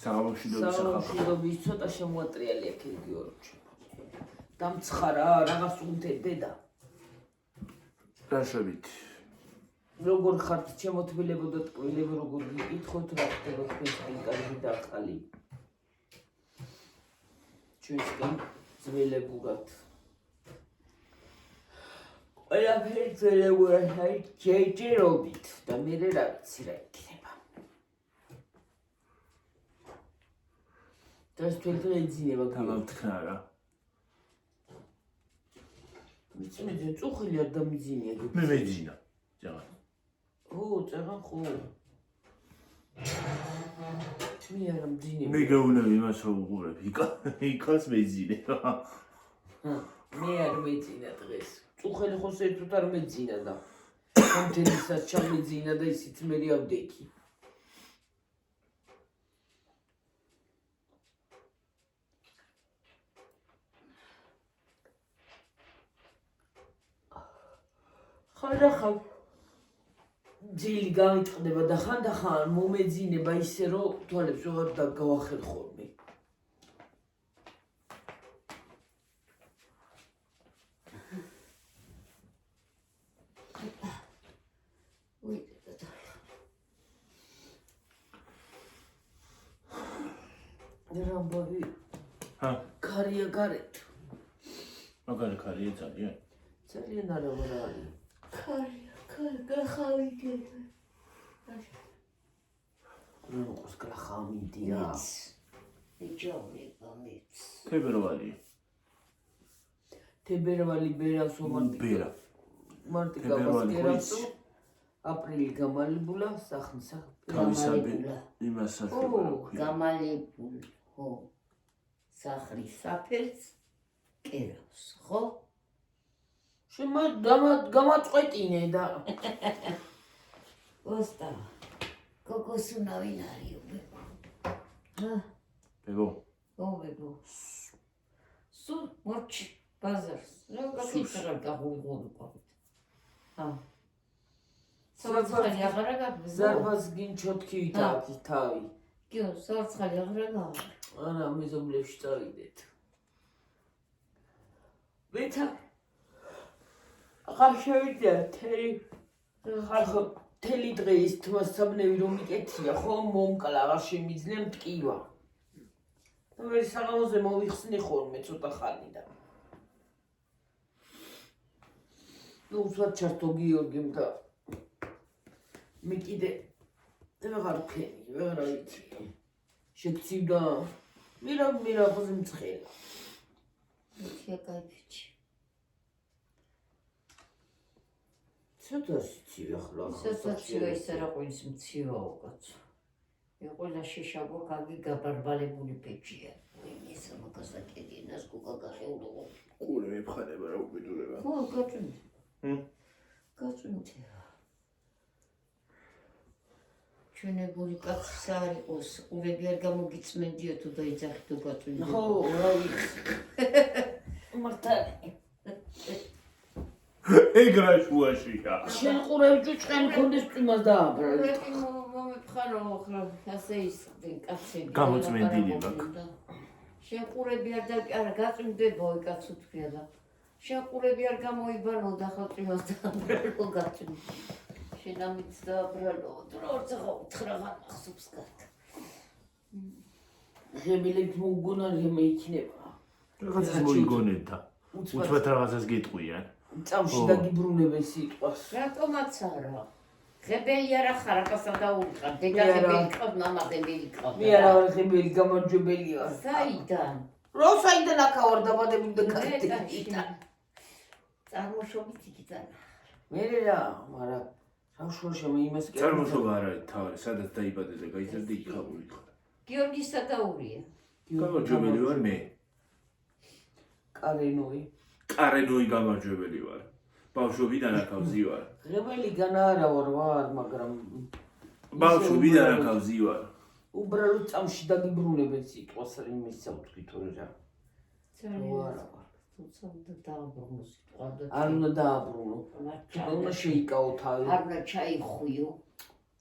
სამშვიდობის ცოტა შემოატრიალია ქირგიოროჩი. დამცხარა რაღაც უნთებდა. რაშევით. როგორ ხართ შემოთბილებოდა ტკბილები როგორ გიკითხოთ რა ხდება თქვენ კარგი და ახალი. ჩვენსკენ ძველებურად. ყველაფერი ძველებურად არის ჯერჯერობით და მე რა ვიცი რა იქნება. Das tut mir edziნება გამავთქნა რა. მე წუხილი არ დამიძინია. მე მეძინა. ჯაღან. ჯაღან ხო. მე არ მძინე. მე გაუნები იმას რომ უყურებ. იქაც მეძინე რა. მე არ მეძინა დღეს. წუხელი ხო საერთოდ არ მეძინა და კონტენისაც ჩამეძინა და ისიც მე ავდექი. ხანდახან ძილი გამიტყდება და ხანდახან მომეძინება ისე რომ თვალებს ვეღარ გავახელ ხოლმე. რამბავი ქარია გარეთ. მაგარი ქარია ძალიან. ძალიან არა არის. Кахавики. Ну, скрахамидия. Ничего помнить. Тебервали берас бера. Марти габаскерасу. Апрილი გამალიბულა სახნისა. გამალიბულა. იმას საშვება რა ქვია. გამალიბულ. ხო. სახლის საფერს კერავს, ხო? შემა გამაწყვეტინე და ოსტა კოკოსუნა ვინ არის უბებო? ბებო. უბებო. სულ მორჩი ბაზარს. რა გაგვიღოთ უკავით. სორცხალი აღარა გაგვიღო. ზარბას გინჩოთქი ვითაკი თავი. კიო, სორცხალი აღარა გავა. არა, მეზობლებში წავიდეთ. ვეცა ახლა შევიდა თელი დღეს თმასაბნევი რომ მიკეთია ხო მომკლა აღარ შემიძლია მტკივა და მე საღამოზე მოვიხსნი ხოლმე ცოტა ხანი და ნუ უცბად ჩართო გიორგიმ და მე კიდე ვეღარ ვქენი ვეღარ ვიცი შეგცივდა მირა ხოზე მწყელა მიქია кайფიჩი ცოტა სიცივე ახლა სიცივე ისე რა ყვის მცივაო კაცო მე ყველა შეშაბო კარგი გაბარბალებული პეჭია ეს მაგასაკედინას გუგაგახეულო ყურე მეფხანება რა უკიდურება ხო გაწუნდი გაწუნდი ჩვენებული კაცის არ იყოს ყურები არ გამოგიწმენდიო თუ დაიძახიდო გაწუნდი ხო რა ვიცი მართალი ეგრა შუაშია. შენ ყურები ჭუჭყენ მქონდეს წვიმას დააბრალ. მომეფხარო ახლა ასე ისწრენ კაცები. გამოწმენდილი მაგ. შენ ყურები არ გაწვიმდებო კაცო თქვია და შენ ყურები არ გამოიბანო და ახლა წვიმას დააბრალო გაწვიმ. შენ ამით დააბრალო თუ რა ორცახა უთხრაღან ახსობს კარგ. ღებილებს მოუგონარია მე იქნება. რაღაცას მოიგონებდა. უცბად რაღაცას გეტყვიან. წამში დაგიბრუნებენ სიტყვას. რატომაც არა? ღებელი არა ხარ, აკასა დაუყარ. დედა ღებელი ყავ, მამა ღებელი ყავ. მე არა ვარ ღებელი, გამარჯვებელი ვარ. საიდან? რო საიდან აქავარ დაბადებული და გაიტა. წარმოშობით იქიდან. მე რა, მაგრამ სამშობლოში მე იმას კი წარმოშობა არ არის თავი, სადაც დაიბადე და გაიზარდე იქ გავიყო. გიორგის სადაურია. გამარჯვებელი ვარ მე. კარენოი გამარჯვებელი ვარ. ბავშვობიდან აქავზი ვარ. ღებელიდან არა ვარ, მაგრამ ბავშვობიდან აქავზი ვარ. უბრალოდ წამში დაგიბრუნებენ სიტყვას იმის საუთქით რა. ძალიან თუმცა უნდა დააბრუნო სიტყვა და არ უნდა დააბრუნო. უნდა შეიკაო თავი. არ უნდა ჩაიხუიო.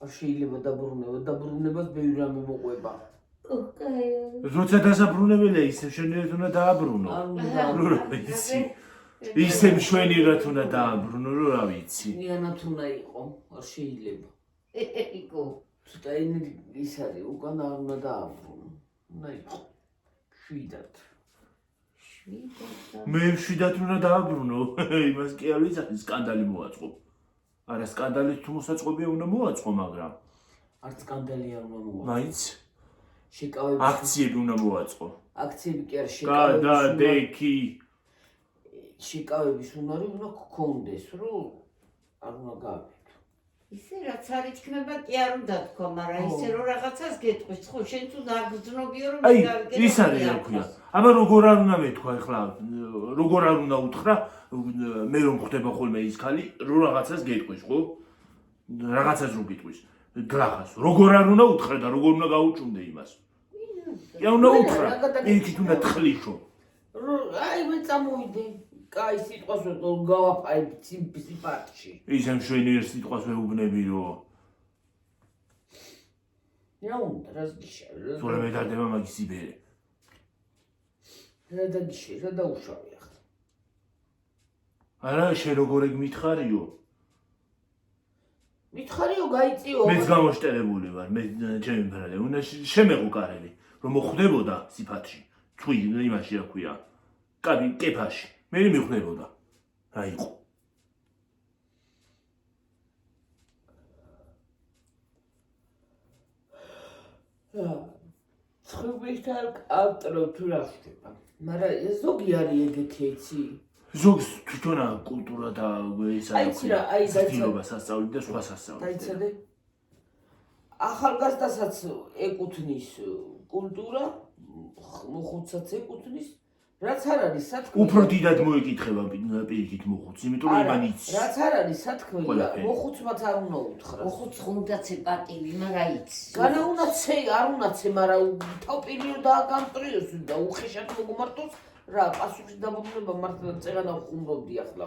არ შეიძლება დაბრუნება, დაბრუნებას ბევრი რამე მოყვება. როცა დასაბრუნებელია ისე შენიერად უნდა დააბრუნო. არ უნდა რო რა ვიცი. ისე მშვენიერად უნდა დააბრუნო, რო რა ვიცი. ნიანად უნდა იყო, არ შეიძლება. იკო. ცოტა ის არის, უკან არ უნდა დააბრუნო. უნდა იყო. შვიდად. მე შვიდად უნდა დააბრუნო. იმას კი არ ვიცი, სკანდალი მოაწყო. არა, სკანდალით თუ მოსაწყობია უნდა მოაწყო, მაგრამ არც სკანდალი არ უნდა მოაწყო. მაინც შეკავების აქციები უნდა მოაწყო. აქციები კი არ გადადექი. შეკავების უნარი უნდა გქონდეს, რომ არ უნდა გავიქ. ისე რაც არ იქმნება კი არ უნდა თქვა, მაგრამ ისე რომ რაღაცას გეტყვის, ხო, შენ თუ დაგრძნობიო რომ აი, ის არის რა ქვია. აბა როგორ არ უნდა მეთქვა ახლა, როგორ არ უნდა უთხრა, მე რომ ხდება ხოლმე ის ხალი, რომ რაღაცას გეტყვის, ხო? რაღაცას რო გეტყვის. გლახას, როგორ არ უნდა უთხრა და როგორ უნდა გაუჩუნდე იმას. კი არ უნდა უთხრა, იქით უნდა თხლიშო. აი, მე წამოვიდე. კაი სიტყვას რომ გავაფაებ სიმპათში. ისე მშვენიერ სიტყვას ვეუბნები რომ რა უნდა, რას გიშა? თუ რა მედარდება მაგის იბერე. რა დაგიშე, რა დაუშავე ახლა. არა, შენ როგორ ეგ მითხარიო? მითხარიო, გაიწიო. მეც გამოშტერებული ვარ, მე ჩემი ბრალე, უნდა შემეღო კარელი, რომ მოხვდებოდა სიფათში. თვი იმაში რა ქვია. კაბი კეფაში. მე მიხვდებოდა. რა იყო? ცხრუბისთან ავტორო თუ რა ხდება. მაგრამ ზოგი არის ეგეთი იცი? ზოგს თვითონა კულტურა და ეს აი, იცი რა, აი, საერთოდ სასწავლი და სხვა სასწავლი. დაიცადე. ახალგაზრდასაც ეკუთვნის კულტურა, მოხუცსაც ეკუთვნის, რაც არ არის სათქმელი. უფრო დიდად მოეკითხება პირიქით მოხუც, იმიტომ რომ იმან იცის. რაც არ არის სათქმელი, მოხუცმაც არ უნდა უთხრას. მოხუც უნდა ცეპატივი, მაგრამ იცი. განა უნდა ცე, არ უნდა ცე, მაგრამ თავპირიო დააგამტრიოს და უხეშად მოგმარტოს. რა, პასუხის დაბრუნება მართლა წერანა ხუმრობდი ახლა.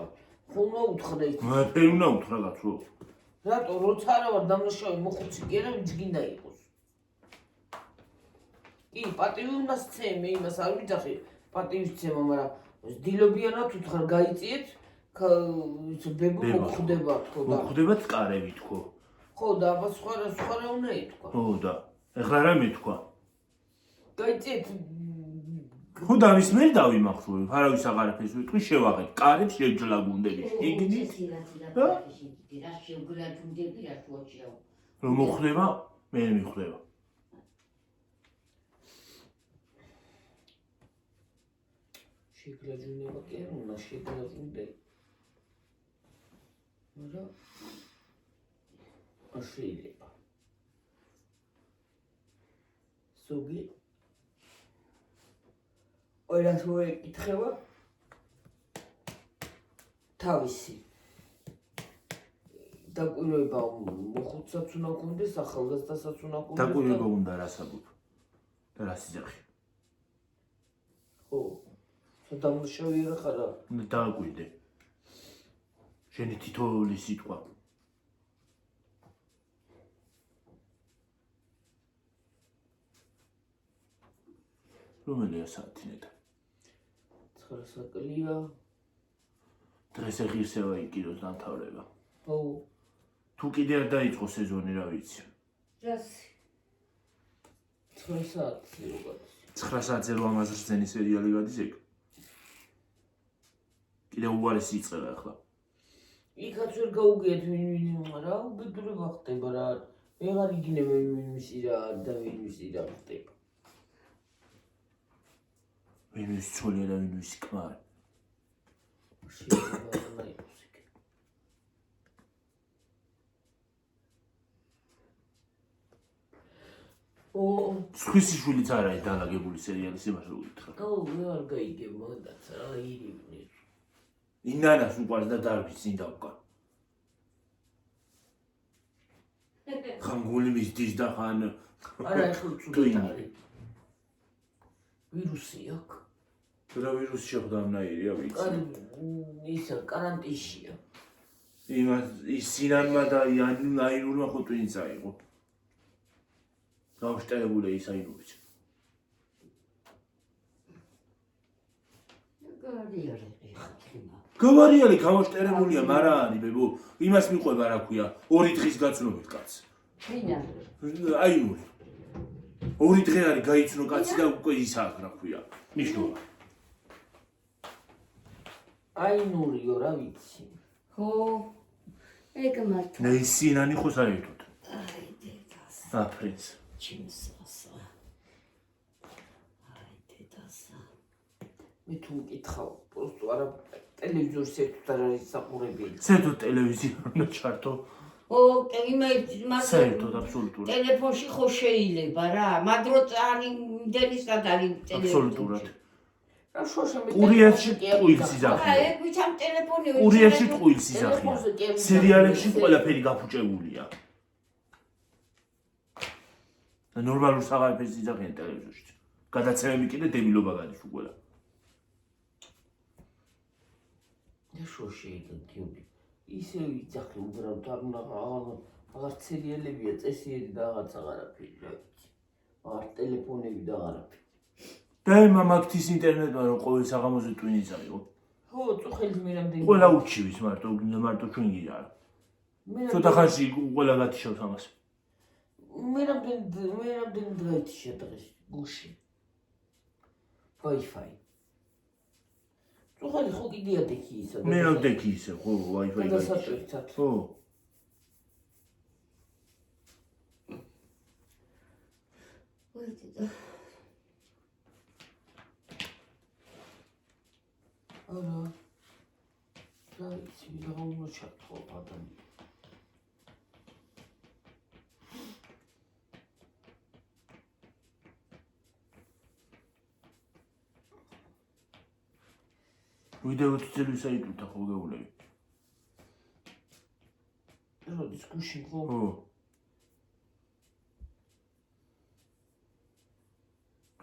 ხომ უნდა უთხრა ის. მე უნდა უთხრა გაცო. რატო, როცა არა ვარ დამნაშავე მოხუცი კი არა, ვიძგინდა იყოს. კი, პატივი უნდა სცე, მე იმას არ ვიძახი. პატივის ცემა, მაგრამ დილობიანად უთხრა გაიწიეთ, ბებო მოხდება თქო და. მოხდებათ კარები თქო. ხო და აბა სხვა რა უნდა ითქვა. ხო და ეხლა რა მეთქვა? გაიწიეთ ხო და ამის მე დავიმახსოვრებ, არავის აღარაფერს ვიტყვი, შევაღებ, კარებს შევჯლაგუნდები. იგნით რა შევგლაჯუნდები რა თუოჩიაო. რომ მოხდება, მე მიხვდება. შეგლაჯუნება კი არ უნდა შეგლაჯუნდე. მაგრამ არ შეიძლება. ზოგი ყველას მოეკითხება თავისი დაკვირვება მოხუცსაც უნდა გქონდეს, ახალგაზრდასაც უნდა გქონდეს. დაკვირვება უნდა რასაბუთ და რა სიძახი. ხო. სადამშავე რა ხარა? უნდა დააკვირდე. შენი თითოეული სიტყვა. რომელია საათი ნეტა? 9 საკლია. დღეს ღირსევა იქიროს დამთავრება. ხო. თუ კიდე არ დაიწყო სეზონი, რა ვიცი. რასი? 9 საათზე როგორ? 9 საათზე რო ამას რძენი სერიალი გადის ეგ. კიდე უარესი იწყება ახლა. იქაც ვერ გაუგეთ ვინ რა უბედურება ხდება რა. ვეღარ იგინებ ვინ მისი რა და ვინ მისი რა ხდება. ვინ ის ცოლია და ვინ ის ქმარი. შეიძლება უნდა იყოს იქ. სხვისი შვილიც არ არის დალაგებული სერიალის იმას რო გითხრა. მე არ გაიგებ მაგაც რა ირივნი. ინანას უყვარს და დარბის წინ დავკან. ხან გული მისდის და ხან არა ეხლა ცუდად არის. ვირუსი აქვს. რა ვირუსი შეხვდა ამნაირია ვიცი. ისა კარანტინშია. ის სინანმა და აინურმა ხო ტვინს აიღო. გავშტერებული ის აინურიც. გავარიალი გამოშტერებულია, მარა არის ბებო. იმას მიყვება რა ქვია, 2 დღის გაცნობით კაცს. ვინა? აინური. 2 დღე არის გაიცნო კაცი და უკვე ისაა რა ქვია. ნიშნობა. აინურიო რა ვიცი. ხო. ეგ მართლა. და ის სინანი ხო საერთოდ. აი დედას. აფრინს. ჩიმსასა. აი დედასა. მე თუ მკითხავ, პროსტო არა ტელევიზორს ერთად არ არის საყურებელი. საერთოდ ტელევიზია უნდა ჩართო. ო, იმე საერთოდ აბსოლუტურად. ტელეფონში ხო შეიძლება რა, მაგრო წარი იმდენისად არის ტელეფონი. აბსოლუტურად. რა შოშა მე კურიერში ტყუილს აა, იძახიან. ეგ ვიცამ ტელეფონი კურიერში ტყუილს ტელეფონზე კი იძახიან. არ სერიალებში ყველაფერი გაფუჭებულია. და ნორმალურ საღამოებს იძახიან ტელევიზორში. გადაცემები კიდე დებილობა გადის უკვე. და შოშე გიოგი. ისე იძახი უბრალოდ არ უნდა აღარ სერიალებია, წესიერი და რაღაცა არაფერი რა ვიცი. არ ტელეფონები და არაფერი. და მამაკთის ინტერნეტმა რომ ყოველ საღამოზე ტვინი წაიღო. ხო, წუხელი მე რამდენი. ყველა უჩივის მარტო ჩვენ კი არა. ცოტა ხანში ყველა გათიშავთ ამას. მე რამდენი დღეითია დღეს გუში. Wi-Fi. წუხელი ხო კიდია დექი ისა. მე რა დექი ისე ხო Wi-Fi გადასაწყვეტად. ხო. არა. რა ვიცი, რა უნდა ჩართო ადამიანი. ვიდეო თითოეულ საიტუთა ხო გეულები. როდის გუში ხო? ხო.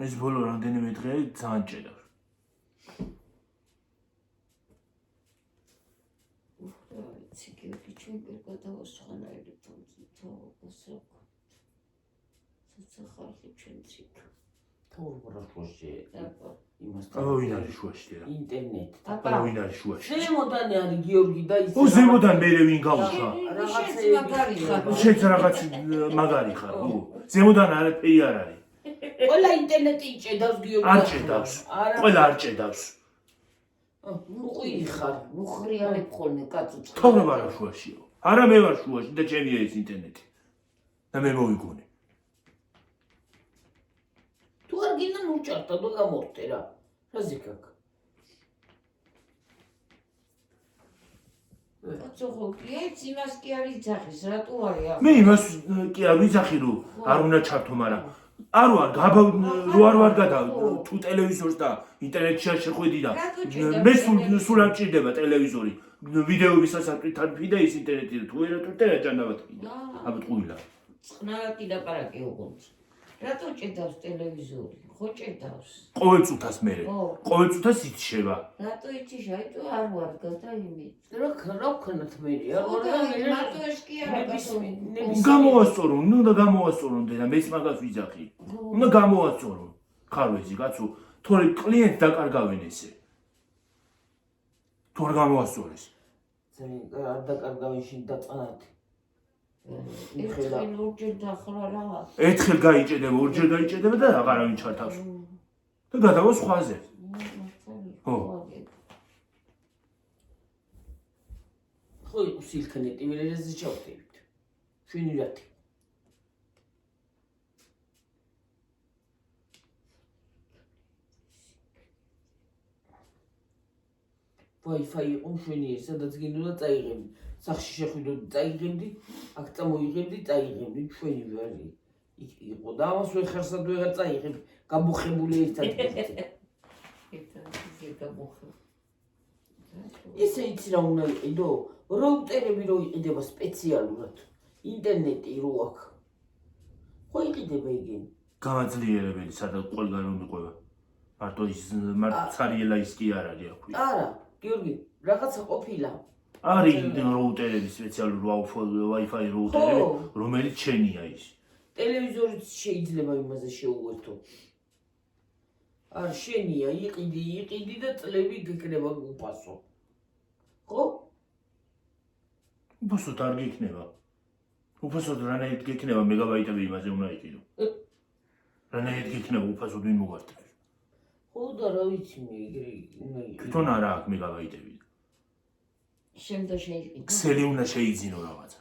ეს ბოლო რამდენიმე დღე ძალიან ჭედავს. ციგები ჩვენ გადავასხანაირებ თორსო. ცოცხალი ჩვენ ციგ. თორბრაშოშე. ვინ არის შუაში რა? ინტერნეტი. ვინ არის შუაში? ზემოდან არის გიორგი და ის. ო ზემოდან მე ვინ გავხა? რაღაცები მაგარი ხარ. შეც რაღაც მაგარი ხარ, ხო? ზემოდან არაფერი არ არის. ყველა ინტერნეტი იჭედავს გიორგი. არ ჭედავს. ყველა არ ჭედავს. უყვი ხარ. უხრიალებ ხოლმე კაცო. თორება რა შუაშიო? არა მე ვარ შუაში და ჩემია ეს ინტერნეტი. და მე მოვიგონე. თუ არ გინდა მოჭარდა და გამორტე რა. რა ზიქაკ. კაცო ხო ეს იმას კი არ იძახის, რატო არის ახლა? მე იმას კი არ ვიძახი რომ არ უნდა ჩართო, მაგრამ არ ვარ არ გადა თუ ტელევიზორს და ინტერნეტში არ შეხვედი და მე სულ არ ჭირდება ტელევიზორი. ვიდეოების ასაკით არ ფიდა ის ინტერნეტი და თუ ვერ ატვირთე რა ჭანდავად ფიდა. აბა ტყუილა. წყნარაკი ლაპარაკი უყურს. რატო ჭედავს ტელევიზორი? ხო ჭედავს. ყოველ წუთას მე. ყოველ წუთას იცშება. რატო იციშა? თუ არ ვარ გადა იმით. რა ვქნათ მე? რატო ეს კი არა კაცო. გამოვასწორო, უნდა გამოვასწორონ და მეც მაგას ვიძახი. უნდა გამოვასწორონ. ხარვეზი კაცო, თორე კლიენტ დაკარგავენ ესე. თუ არ გამოვასწორეს. ძალიან არ დაკარგავენ შინ დაწყნათი. ერთხელ ორჯერ დახლა რა. ერთხელ გაიჭედება, ორჯერ გაიჭედება და აღარავინ ჩართავს. და გადავა სხვაზე. ხო. ხო იყოს ინტერნეტი მე რაზე ჩავდივით. ჩვენი რათი. Wi-Fi იყო მშვენიერი, სადაც გინდოდა წაიღებდი. სახში შეხვიდოდი, წაიღებდი, აქ წამოიღებდი, წაიღებდი, მშვენი ვარი. იქ იყო და ამას ვეხარსად ვეღარ წაიღებდი, გამოხებული ერთად. ესე იცი რა უნდა იყიდო? რაუტერები რო იყიდება სპეციალურად. ინტერნეტი რო აქვს. ხო იყიდება იგენი. გამაძლიერებელი, სადაც ყველგან რომ მიყვება. მარტო ის ცარიელა ის კი არ არის აქვე. არა, გიორგი, რაღაცა ყოფილა. არის რაუტერები სპეციალური Wi-Fi რაუტერები, რომელიც შენია ის. ტელევიზორიც შეიძლება იმაზე შეუერთო. არ შენია, იყიდი და წლები გეკნება უფასო. ხო? უფასოდ არ გიქნება. უფასოდ რანაირად გიქნება მეგაბაიტები იმაზე უნდა იყიდო. რანაირად გიქნება უფასოდ ვინ მოგართმევს. ხო და რა ვიცი მე ეგრე უნდა იყიდო. თვითონ არა აქვს მეგაბაიტები. შემდგომ შეიყიდა. ქსელი უნდა შეიძინო რაღაცა.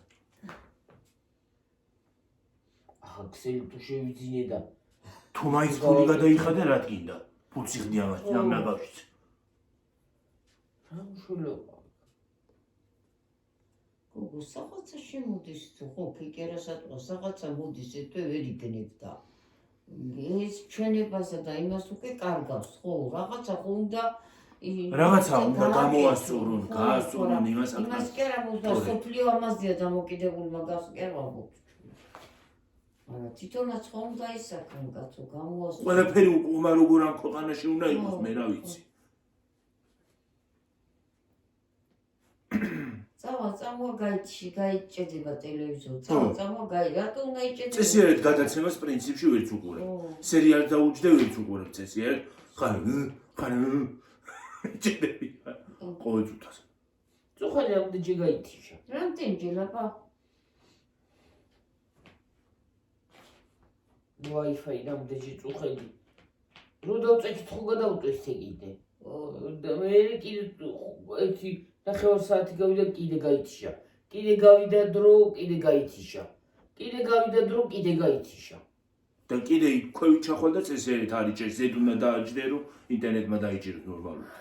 ახლა ქსელი თუ შევიძინე და თუ მაინც ფული გადაიხადე რა გინდა? ფულს იხდი ამაში ამ ნაბავშვით. რა მშულობა. გოგო რაღაცა შემოდის თუ ხო ფიქერასატყვა რაღაცა მოდის ეთვე ვერ იგნებ და ეს ჩვენებასა და იმას უკვე კარგავს ხო რაღაცა ხო უნდა რაღაცა უნდა გამოასწორონ, გაასწორონ იმას აქ. იმას კი არა მოხდა სოფლიო ამაზეა დამოკიდებული მაგას კი არა ვაქვს. არა თვითონაც ხო უნდა ისაკრენ კაცო გამოასწორონ. ყველაფერი უმა როგორ ამ ქვეყანაში უნდა იყოს მე რა ვიცი. წავა გაიჭედება ტელევიზორი. წავა რატო უნდა იჭედება? წესიერ გადაცემას პრინციპში ვერც უყურებ. სერიალს დაუჯდე ვერც უყურებ წესიერ. ხარ იჭედები. ყოველ წუთას. წუხელი რამდენჯერ გაითიშა. რამდენჯერ აბა? Wi-Fi რამდენჯერ წუხელი. რო დავწექით ხო გადავწეს კიდე. და მე კიდე ერთი ნახევარ საათი გავიდა კიდე გაითიშა. კიდე გავიდა დრო, კიდე გაითიშა. კიდე გავიდა დრო, კიდე გაითიშა. და კიდე ქვევით ჩახვალ და წესიერით არიჭერს ზედ უნდა დააჯდე რომ ინტერნეტმა დაიჭიროს ნორმალურად.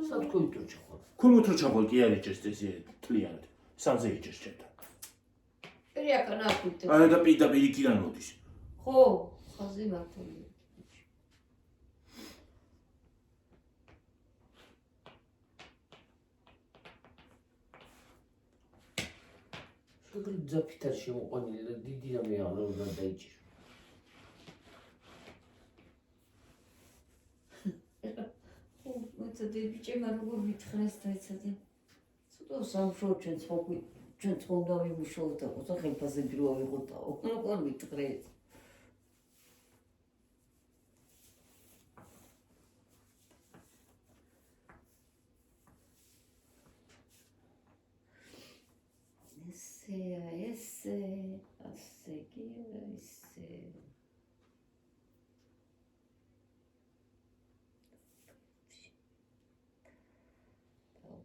სათქოით რო ჩახვალ. ქვემოთ რო ჩახვალ კი არიჭერს წესიერით თლიანად. სამზე იჭერს ჩემთან. შერიაკანა აკუთე. არა და პირდაპირ იქიდან მოდის. ხო, ხაზი მართალია. შეგრით ძაფით არ შემოყვანილი და დიდი რამე აღარ უნდა დაიჭირო. მოწოდე ბიჭებმა როგორ მითხრეს და იცოდი. ცოტა სამშობლო ჩვენც უნდა ვიმუშაოთ და ყოთა ხელფასები რო ავიღოთ. როგორ მითხრეს? ესე ასე კი ესე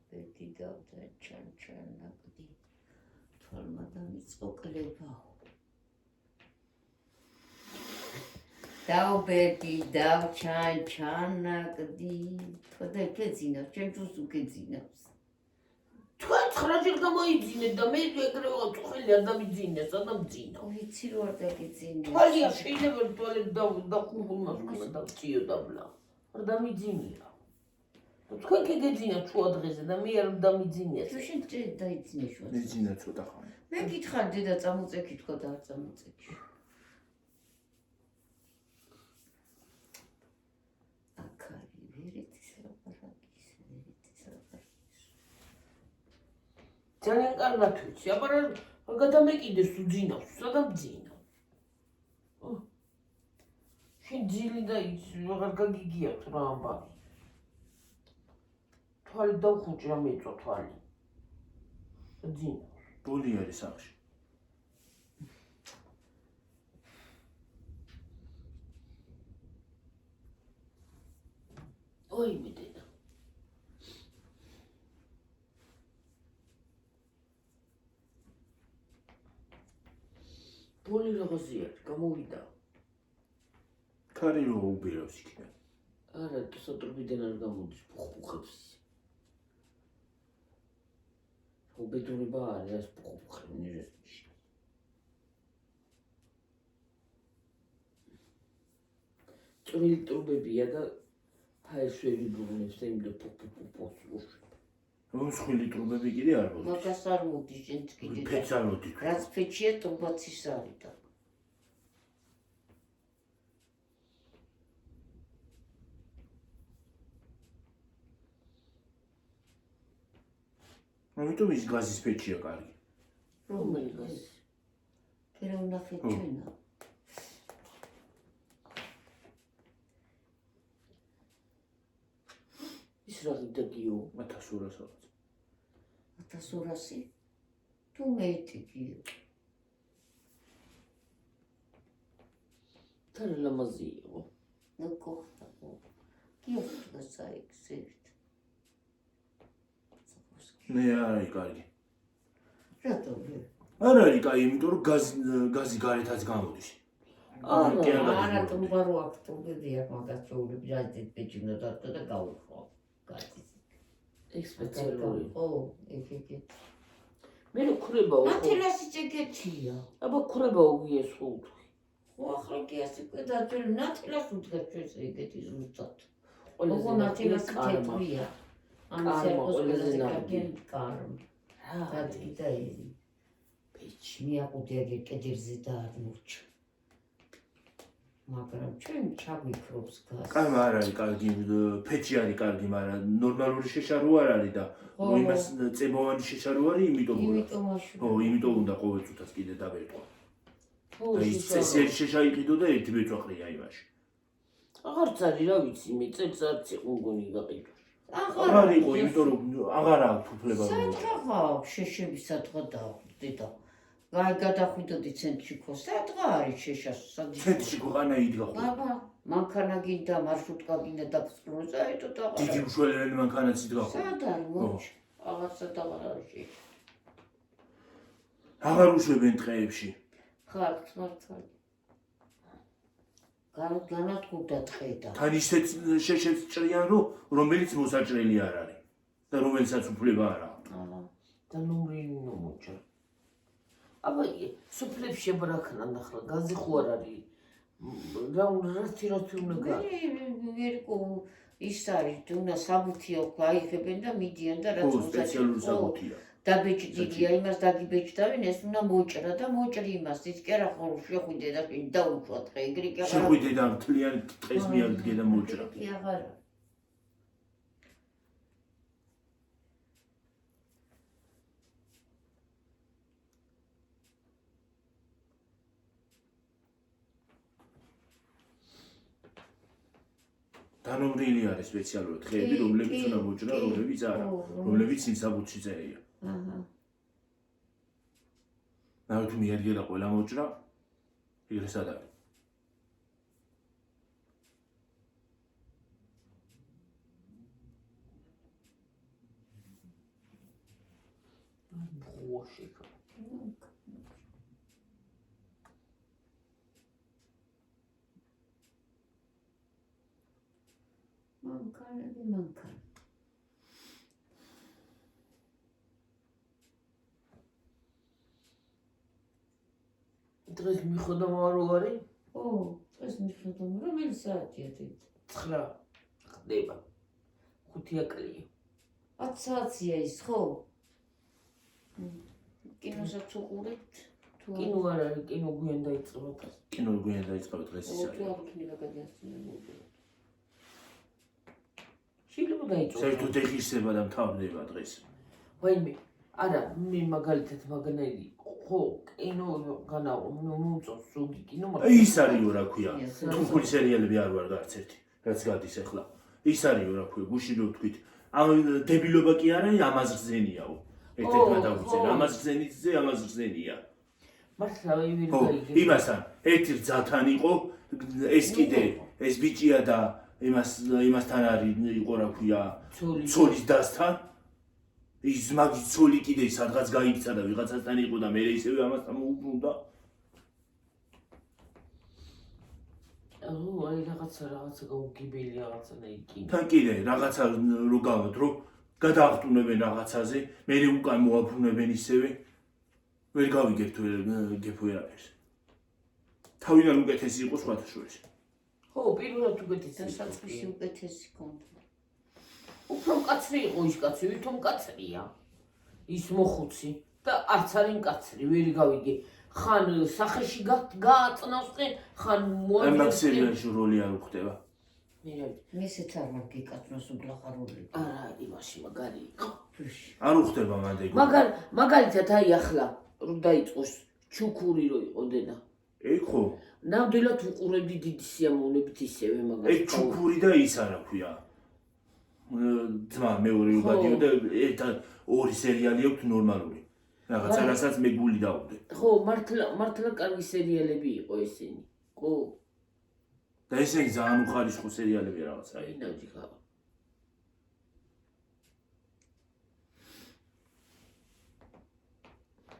ბედი დავდა ჩან ნაკდი თვალმა დამიწყო კლებაო დავბედი დავჩან ნაკდი თქო კეძინა ჩემთვის უკეძინავს თქვენ 9 ჯერ გამოიძინეთ და მე ეგრე ვიყავ წუხელი არ დამიძინეს, ადამძინა. ვიცი რომ არ დაგიძინე. თვალია შეიძლება თვალები დახურგულმას უნდა დავწიო დაბლა. არ დამიძინია. თქვენ კეგეძინა შუა დღეზე და მე არ დამიძინეს. თუ შენ დაიძინე შუა დღეზე. იძინა ცოტა ხანი. მე გითხარ დედა წამოწექი თქვა და არ წამოწექი. აკარი ვერეთის ლაპარაკის. ძალიან კარგად ვიცი, აბა გადამეკიდეს თუ ძინავს, სადამ ძინა. შენ ძილი და იცი, აღარ გაგიგიათ რა ამბავი. თვალი დავხუჭი რა მეწვა თვალი. ძინა. ბოლი არის სახში. ოი მე დედა. ბოლი რაღაცია, გამოვიდა. ქარი რო უბირავს იქიდან. არა, სატრობიდან არ გამოდის, პუხპუხებს. უბედურება არის პუხპუხები ნერვში. წვრილი ტრუბებია და ფაისვები გუნებს და იმდე პუხპუხს. მსხვილი ტრუბები კიდე არ მოდის. მაგას არ მოდის შენც კიდე. ფეც არ მოდის. რაც ფეჩია ტრუბაც ის არის და. ამიტომ ის გაზის ფეჩია კარგი. რომელი გაზი? ფერა ვნახეთ ჩვენა. რა გიდაგიო 1200 1200 თუ მეტი გიო თარა ლამაზი იყო ნუ კოხტა გიო გასაიქცევით მე არ არის კარგი რატო არ არის კაი იმიტომ რომ გაზი გარეთაც გამოდის არა თუმბარო აქტობებია მაგას ჩაულები რაძით ბეჭინა და გავუხო გაზის ექსპეციალური ო ეკეკე მე რო ქრებაო ნათელასი ჭეკეთია აბა ქრებაო გიეს ხო უთქვი ხო ახლა კი ასე გადაჭრილ ნათელას უდგას ჩვენს ეგეთი ზუსტად ყველაზე ოღონდ ნათელასი კარმა. თეთრია კარმა, ამის ყველაზე ყველაზე ნაკლი. კარგი კარმა რა დათი და ერი პეჩი მიაყუდე აგერ კედერზე და არ მორჩა მაგრამ ჩვენ ჩაგვიქრობს გას კარმა არ არის კარგი ფეჩი არის კარგი მაგრამ ნორმალური შეშარო არ არის და ხო. იმას წებოვანი შეშარო არის იმიტომ იმიტომ აშუქე ხო იმიტომ უნდა ყოველწუთას კიდე დავერტყო ხო და ის წესიერი შეშაიყიდო და ერთი ბეჭვაყრია იმაში აღარც არის რა ვიცი მე წელიწადს იყო მგონი გაყიდო აღარ იყო იმიტომ რომ აღარ აქვს უფლება რომ სადღა შეშები სადღა დავხდე და აი გადახვიდოდი ცენტრში ხო სადღა არის შეშას სადი ცენტრში ქვეყანა იდგა ხო აბა მანქანა გინდა მარშრუტკა გინდა დაგსკროლო საერთოდ დიდი აღარ მშველელი მანქანაც იდგა ხო სად არის მოჩ აღარსა და აღარ არის შეშ აღარ უშვებენ ტყეებში ხართ განადგურდა ტყედა თან ისეთ შეშებს ჭრიან რომელიც მოსაჭრელი არ არის და რომელსაც უფლება არ აქვს და ნომრინი მომოჭა აბა სუფლებში ბრაქნა ნახლა გაზი ხო არ არის რა უნდა ვერკო ის არის თუნა საბუთია გაიღებენ და მიდიან და რაც ხო სპეციალური საბუთია დაბეჭდილია იმას დაგიბეჭდავენ ეს უნდა მოჭრა და მოჭრი იმას ის კი არა ხო შეხვიდე და დაუშვა ტყე ეგრე კი აღარ შეხვიდე და მთლიან ტყეს მიაგდგე და მოჭრა კი აღარ დანომრილი არის სპეციალურად ხეები რომლებიც უნდა მოჭრა რომლებიც არა რომლებიც ინსაბუთში წერია აჰა ნაუ თუ მიადგე და ყველა მოჭრა ეგრე სად არის ბუოში მანქანა დღეს მიხვდა რო არის ო ეს მიხედავ რომელი საათია თვით 9 ხდება 5 აკლია 10 საათია ის ხო კინოსაც უყურებთ თუ კინო არ არის კინო გვიან დაიწყება კინო გვიან დაიწყება დღეს ის თუ არის არ იქნება გადასწრებული შეიძლება დაიწყო საერთოდ ეხისება და მთავრდება დღეს ვაიმე არა მე მაგალითად მაგნაირი ხო კინო განაყო მომწონს ზოგი კინო მაგრამ ის არისო რა ქვია თურქული სერიალები არ ვარ არც ერთი რაც გადის ახლა ის არისო რა ქვია გუშინ რო თქვით ამ დებილობა კი არა ამაზრზენიაო ერთ-ერთმა დაგვიწერა ამაზრზენია მართლა ვერი ხო იმასთან ერთი რძალთან იყო ეს კიდე ეს ბიჭია და იმასთან არის იყო რა ქვია ცოლის დასთან ის მაგის ცოლი კიდე სადღაც გაიქცა და ვიღაცასთან იყო და მე ისევე ამასთან მოუბრუნდა აი რაღაცა გაუგიბელი რაღაცა და იქ თან კიდე რაღაცა რო გავდ რო გადაახტუნებენ რაღაცაზე მე უკან მოაბრუნებენ ისევე ვერ გავიგებთ გეფუერაფერს თავიდან უკეთესი იყო სხვათა შორის ხო პირველად უკეთესი დასაწყისი უკეთესი კონდა უფრო მკაცრი იყო ის კაცი ვითომ მკაცრია ის მოხუცი და არც არის მკაცრი ვერ გავიგე ხან სახეში გააწნავსყენ ხან ამ მაქსიმალში როლი არ უხდება მესეც არ მაგ გიკაცნოს უგლახარული არა იმაში მაგარი იყო არ უხდება მანდ მაგალითად აი ახლა რომ დაიწყოს ჩუქური რო იყო დედა ეგ ხო ნამდვილად უყურებდი დიდი სიამოვნებით ისევე მაგას ეგ ჩუქური და ის არა ქვია ძმა მეორე უბადიო და ერთად ორი სერიალი აქვს ნორმალური. რაღაცა რასაც მე გული დავუდე. ხო, მართლა კარგი სერიალები იყო ესენი. ხო. და ესენი ძალიან უხარისხო სერიალები რაღაცა. აი, ნაჯიხა.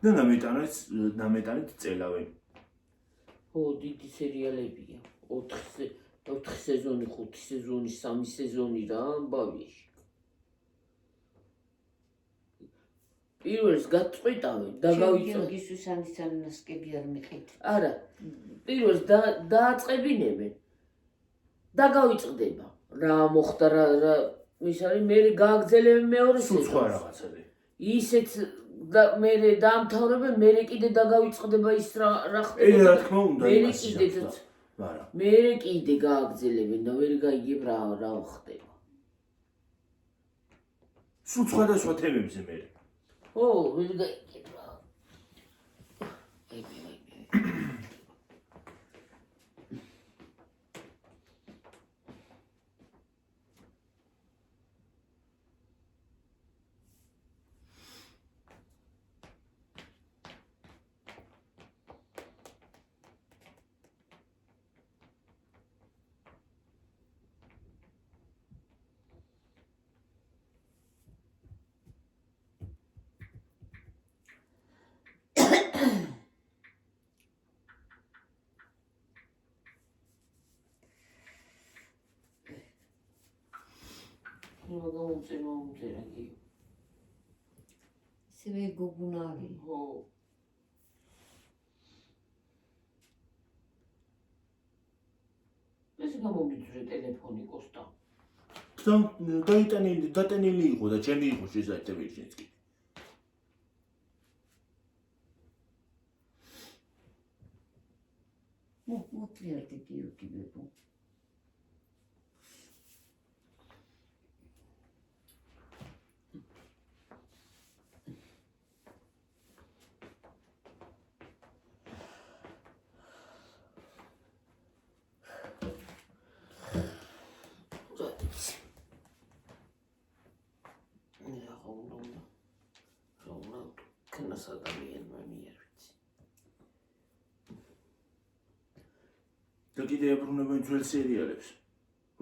და ნამეტანით წელავენ. ხო, დიდი სერიალებია. 4 სეზონი, 5 სეზონი, 3 სეზონი რა, ამბავია. პირველს გაწყვეტავენ და გავიწევ. გისვის ანისანასკები არ მიყით. არა, პირველს დააწყებინებენ და გავიწყდება. რა მოხდა რა ის არის, მე გააგზელებენ მეორე სულ სხვა სეზონს. რაღაცები. ისეთ და მე დაამთავრებენ, მე კიდე დაგავიწყდება ის რა ხდება. რა თქმა უნდა, მე იმას კიდე იზამთრა. მაგრამ მე კიდე გააგზელებენ და ვერ გაიგებ რა ხდება. სულ სხვადასხვა თემებზე მე. ო, ვერ გაიგებ რა. მომწერა კი. ისევე გოგუნარი. ხო. ეს გამომიწვე ტელეფონი კოსტა. დატენილი იყო და ჩემი იყო შესაძლებელიც კი. მოტრიალდი გიოგიბებო. ქნას ადამიანმა მიერვით. და კიდე ებრუნებენ ძველ სერიალებს.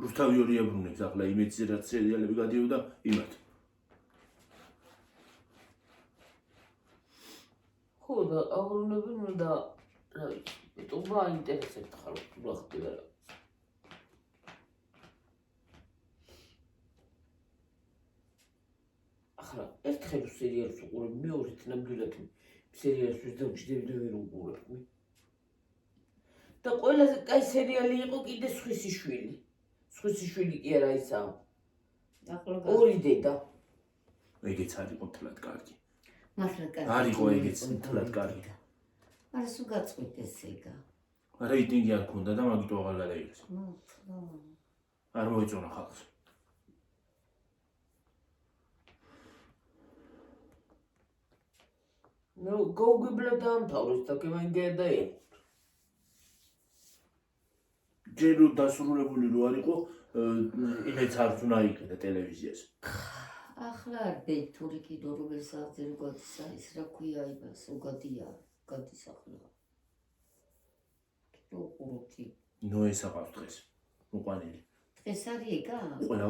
რუსთავი ორი ებრუნებს ახლა იმედზე რაც სერიალები გადიოდა იმათ. ხო და აბრუნებენ და რა ვიცი, მეტობა აინტერესებთ ხარ რა ხდება რა. ახლა ერთხელ სერიალს უყურებ, მეორედ ნამდვილად სერიალს ვერ დავჭიდები და ვერ უყურებ. და ყველაზე კაი სერიალი იყო კიდე სხვისი შვილი. სხვისი შვილი კი არა ისაა. ორი დედა. ეგეც არ იყო თლად კარგი. მართლა კარგი. არ იყო ეგეც თლად კარგი. არა სულ გაწყვეტეს ეგა. რეიტინგი არ ქონდა და მაგით აღარ გადაიღეს. მართლა. არ მოეწონა ხალხს. ნუ გოგიბლა დაამთავრეს და კემანგე დაიყო. ჯერო დასრულებული რო არ იყო, იმეც არც უნდა იყიდა ტელევიზიას. ახლა არ ბეთური კიდო როგორ საძე რო გადის ის რა ქვია იმას უგადია გადის ახლა. კიდო უყურებდი. ნოეს აყავს დღეს. უყვანილი. დღეს არის ეგა? ყველა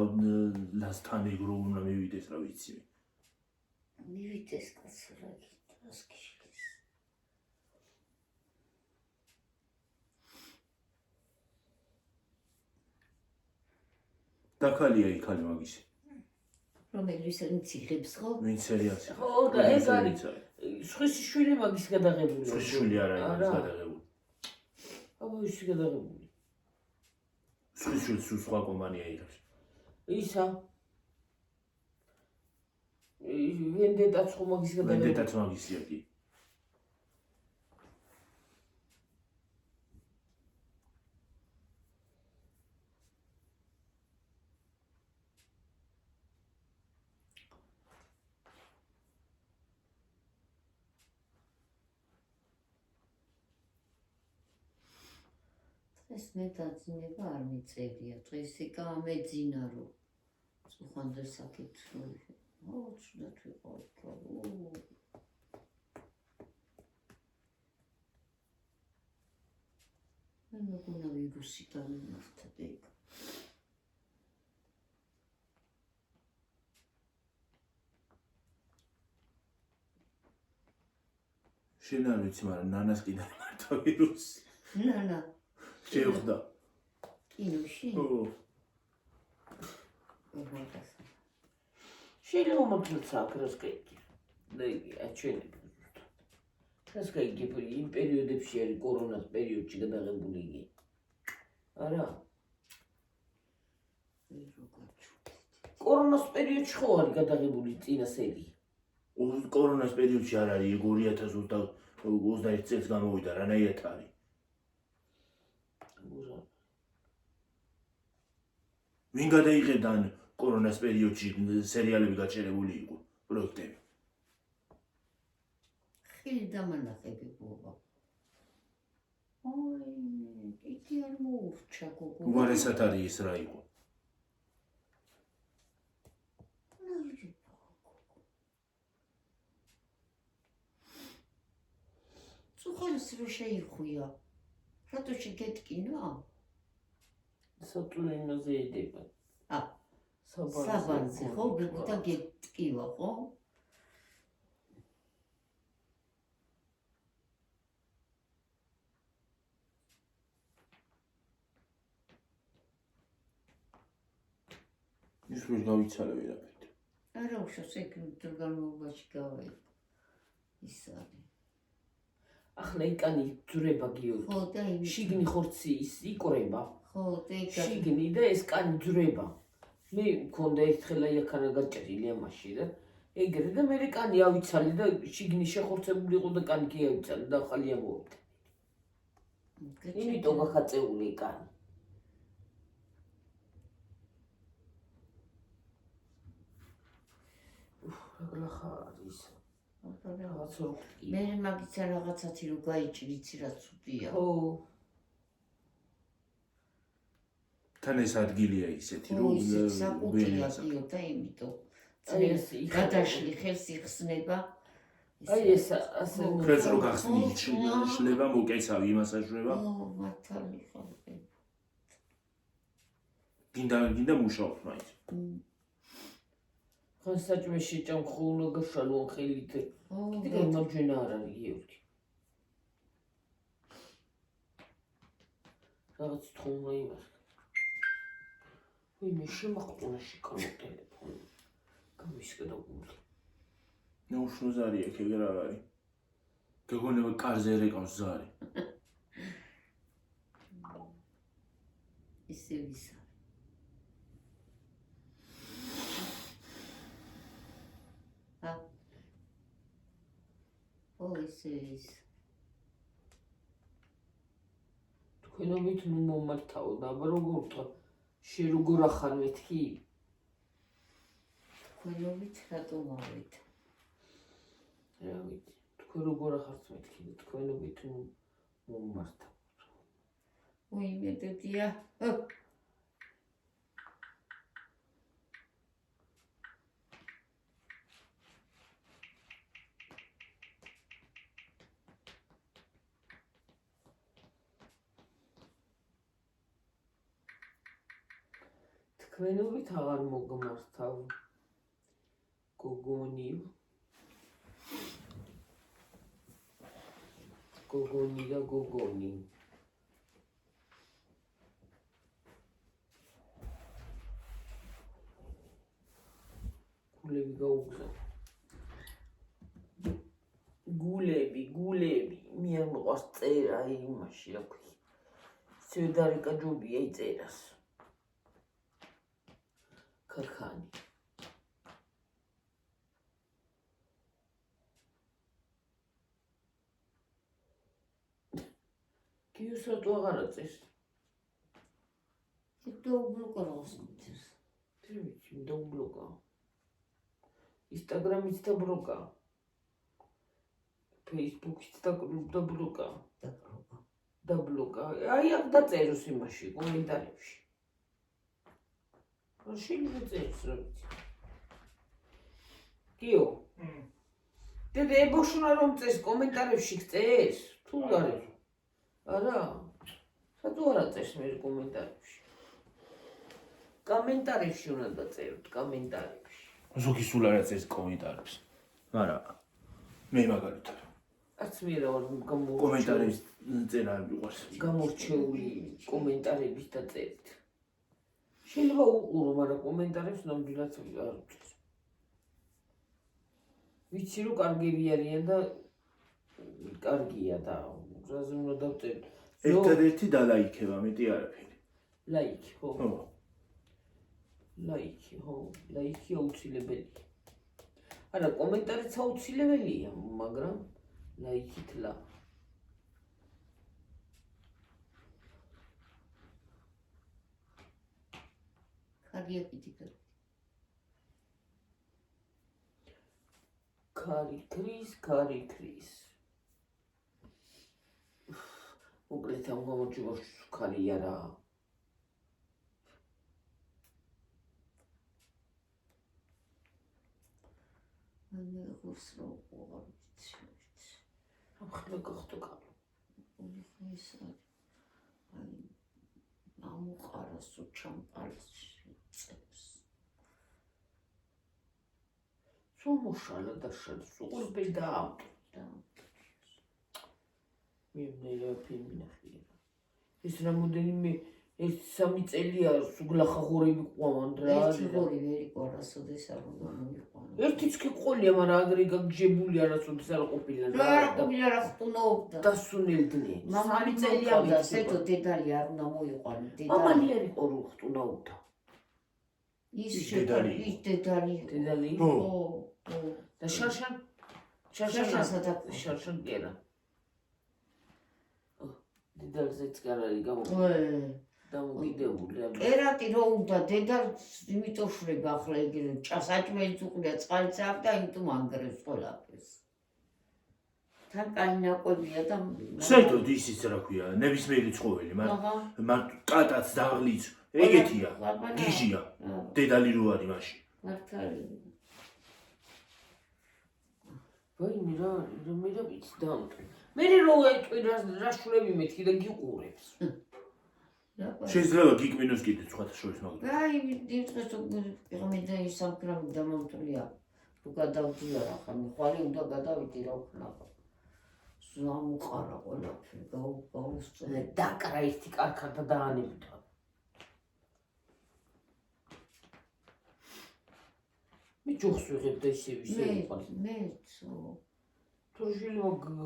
ლასთან ეგრო უნდა მივიდეს რა ვიცი. მივიდეს კაცო რა გასკიშის. დაკალია იქალი მაგისი. რომელიც ინციღებს ხო? ვინ სერიალს? ხო და ეს არის სხვისი შვილი მაგის გადაღებული. სხვისი შვილი არა ის გადაღებული. აბა ისი გადაღებული. სხვისი შვილი სხვა კომპანია იღებს. ისა ვენდეტაც ხო მაგის გადაღებული. ვენდეტაც მაგისია კი. ეს მე დაძინება არ მიწერია. დღეს ეკა ამეძინა რომ წუხანდა საკითხი. ცუდად ვიყავ იქა. მე მეგონა ვირუსი გამიმართა ეგ. შენ არ ვიცი, მაგრამ ნანას კიდე მართა ვირუსი. ნანა. შეხვდა. კინოში? ო. შეიძლება მაგაც აკრას კაი. და აჩვენებ. რას კაი იმ პერიოდებში არის კორონას პერიოდში გადაღებული იგი. არა. კორონას პერიოდში ხო არის გადაღებული წინა სერია. კორონას პერიოდში არ არის 2021 წელს გამოვიდა, რანაირად არის. ვინ გადაიღებდა ან კორონას პერიოდში სერიალები გაჩერებული იყო, პროექტები? ხილი დამანახები ბობა. ой, იგი არ მოურჩა გოგო. უარესად არის ეს რა იყო? წუხანს რო შეიხვია. რატო შეგეთკინა? სატული იმაზე იდება. საბანზე ხო და გეტკივა ხო? ის ვერ გავიცალე ვერაფერთ. არა უშავს ეგ განმავლობაში გავაიყო. ის არის. ახლა იკანი ძრება გიორგი. ხო და იმის შიგნი ხორცი ის იკრება. ხო და ეგ შიგნი და ეს კანი ძრება. მე მქონდა ერთხელ აქანა გაჭრილი ამაში და ეგრე და მე კანი ავიცალე და შიგნი შეხორცებული იყო და კანი კი ავიცალე და ახალი ამოვიდა. იმიტომ გახაწეული კანი. რაღაცა არის. რაღაც რო მე მაგიცა რაღაცათი რო გაიჭრიცი რა ცუდია. ხო. თან ეს ადგილია ისეთი, რომ საკუთია გიო და იმიტომ. გადაშლი ხელს იხსნება. აი ეს ასე ხელს რო გახსნი შლება მოკეცავი იმას აშრება. მართალი ხალხი. გინდა მუშაობ მაინც. ხან საჭმეში ჭამხო უნდა გაშალო ხელით. კიდე გამარჯვენა არ არის გიორგი. რაღაც თხოვნა იმას. ვინმე შემახტუნა შეკარო ტელეფონი. გამისკდა გული. ნაუშნო ზარი აქ ეგ რა არის. გეგონება კარზე რეკავს ზარი. ისე ვისა. ისე თქვენობით ნუ მომართავ და როგორ თქვა შე როგორ ახარ მეთქი? თქვენობით რატო მოვით? რა ვიცი, თქვენ როგორ ახართ მეთქი და თქვენობით ნუ მომართავ. უიმე დედია. თქვენობით აღარ მოგმართავ გოგონი და გოგონი გულები გაუგზა გულები მე არ მოყავს წერა იმაში რა ქვია ისე დარეკა ჯობია იწერას ქაქანი გიოსატო აღარ აწეს დაუბლოკა რაღაც მითეს თვით დაუბლოკა ინსტაგრამიც დაბროკა ფეისბუქიც დაბროკა აი აქ დაწეროს იმაში კომენტარებში შეიძლება წერს რა ვიცი. კიო. დედა ებოშუნა რომ წეს კომენტარებში გწეს? თუ არა? არა. სათუ არა წეს მე კომენტარებში. კომენტარებში უნდა დაწეროთ კომენტარებში. ზოგი სულ არ აწეს კომენტარებს. არა. მე მაგალითად. არც მე რა ვარ კომენტარების წერა მიყვარს. გამორჩეული კომენტარების დაწერით. შეიძლება უყურო, მაგრამ კომენტარებს ნამდვილად არ ვწევს. ვიცი რომ კარგები არიან და კარგია და რაზე უნდა დავწერთ. ერთადერთი დალაიქება, მეტი არაფერი. ლაიქი, ხო? ხო. ლაიქი, ხო, ლაიქი აუცილებელია. არა, კომენტარიც აუცილებელია, მაგრამ ლაიქით ლა. კარგია კიდე. ქარი ქრის. უკლეთ ამ გამარჯვებაში ქარი არა. მე ხუსრო ვარ. ახლა გახდა კალო. ეს აი ამოყარა სულ ჩამყარს წებს. სულმოშალა და სულ და მე ფილმი ნახე. ეს რამოდენიმე ეს 3 წელია სუგლახაღორები ყვავან რა. ერთი გორი ვერ იყო რასოდეს არ უნდა მოიყვანო. ერთიც კი ყოლია, მაგრამ აგრე გაგჯებული არასოდეს არ ყოფილა. რა ხტუნობდა. დასუნელდნენ. 3 წელია ვიდასეთო დედალი არ უნდა მოიყვანო. მამალი არ იყო რო ხტუნაობდა. ის დედალი. დედალი? ხო. და შარშან კი არა. დედალზეც კი არ არის დამოკიდებული. კერატი რო უნდა დედალს იმიტომ შრება ახლა იგი საჭმელიც უყრია წყალიც აქვს და იმიტომ ანგრევს ყველაფერს. თან კაი ნაკვებია და საერთოდ ისიც რა ქვია, ნებისმიერი ცხოველი, მაგრამ კატაც დაღლიც ეგეთია. გიჟია. დედალი რო არის მაშინ. მართალია. ვაიმე რა ვიცი დამტვი. მე რო ეტყვი რა შულები მეთქი და გიყურებს. შეიძლება გიკმინოს კიდე სხვათა შორის მაგრამ. აი იმ დღეს მე და ის სამკრამი დამამტვრია. თუ გადავდია რა ხარ მიხარი უნდა გადავიდი რა ვქნა. ზამუყარა ყველაფერი გაუსწრე. დაკრა ისეთი კარქად და დაანებდა. მე ჯოხს ვიღებ და ისე ვიყავს. მეცო. თუ შეიძლება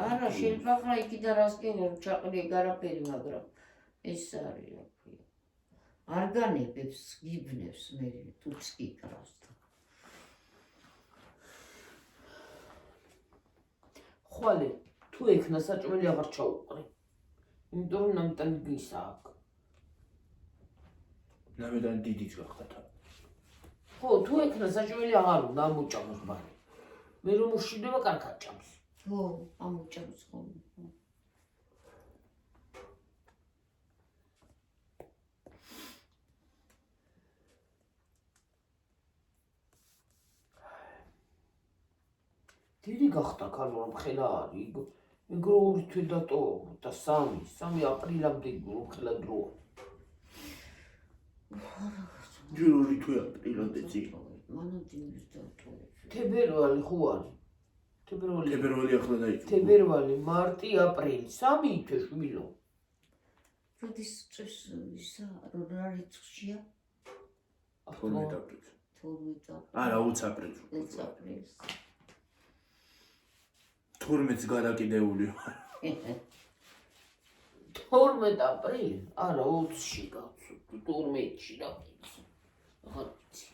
არა შეიძლება ახლა იქიდან რას გეღო ჩაყრია გარაფერი მაგრამ ეს არის რა ქვია. არ განებებს გიბნევს მე თუც კიკრავს. ხვალე თუ ექნა საჭმელი აღარ ჩაუყრე. იმიტომ რომ ნამტანი გისააკ. ნამტანი დიდიც გახდა. ხო, თუ ექნა საჭმელი აღარ უნდა ამოჭამოს მაგრამ. მე რომ უშინება კარგად ჭამს. ხო, ამოჭამს ხოლმე. დიდი გახდა ქალო რომ ხელა არის. მეგრო 2 თვე დატოვა და 3 აპრილამდე ხელა დროა. ჯერ 2 თვე აპრილამდე წინ. მანოდინის დატოვა. თებერვალი ხო არის? თებერვალი ახლა დაიწყო. თებერვალი, მარტი, აპრილი, 3 თვე შვილო. როდის წეს ისა რა რიცხვია? 12 აპრილს. 12 აპრილს. არა 20 აპრილს. 20 აპრილს. 12-ს გადაკიდებული. 12 აპრილი? არა 20-ში გაცო. 12-ში რა ვიცი. აღარ ვიცი.